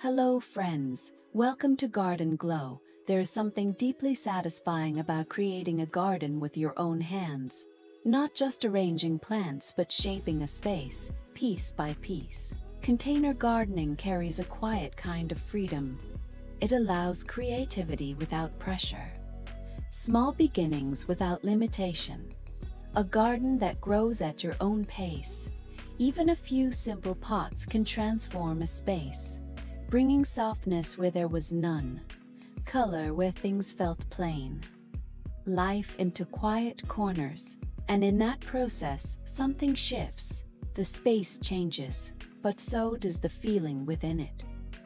Hello friends, welcome to Garden Glow. There is something deeply satisfying about creating a garden with your own hands. Not just arranging plants but shaping a space, piece by piece. Container gardening carries a quiet kind of freedom. It allows creativity without pressure. Small beginnings without limitation. A garden that grows at your own pace. Even a few simple pots can transform a space, bringing softness where there was none, color where things felt plain, life into quiet corners, and in that process, something shifts. The space changes, but so does the feeling within it.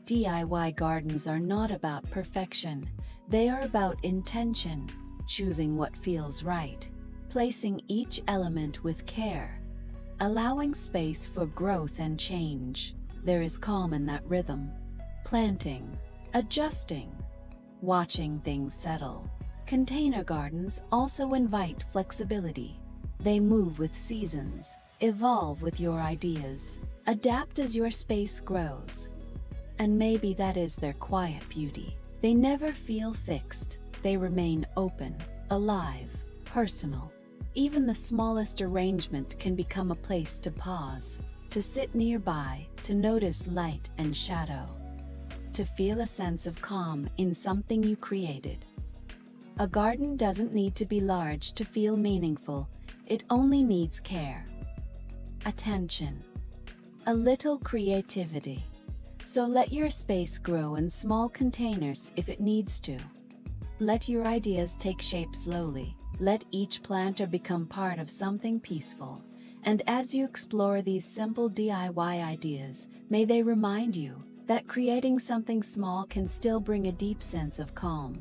DIY gardens are not about perfection, they are about intention, choosing what feels right, placing each element with care, allowing space for growth and change. There is calm in that rhythm. Planting, adjusting, watching things settle. Container gardens also invite flexibility. They move with seasons, evolve with your ideas, adapt as your space grows. And maybe that is their quiet beauty. They never feel fixed. They remain open, alive, personal. Even the smallest arrangement can become a place to pause, to sit nearby, to notice light and shadow, to feel a sense of calm in something you created. A garden doesn't need to be large to feel meaningful, it only needs care, attention, a little creativity. So let your space grow in small containers if it needs to. Let your ideas take shape slowly. Let each planter become part of something peaceful. And as you explore these simple DIY ideas, may they remind you that creating something small can still bring a deep sense of calm,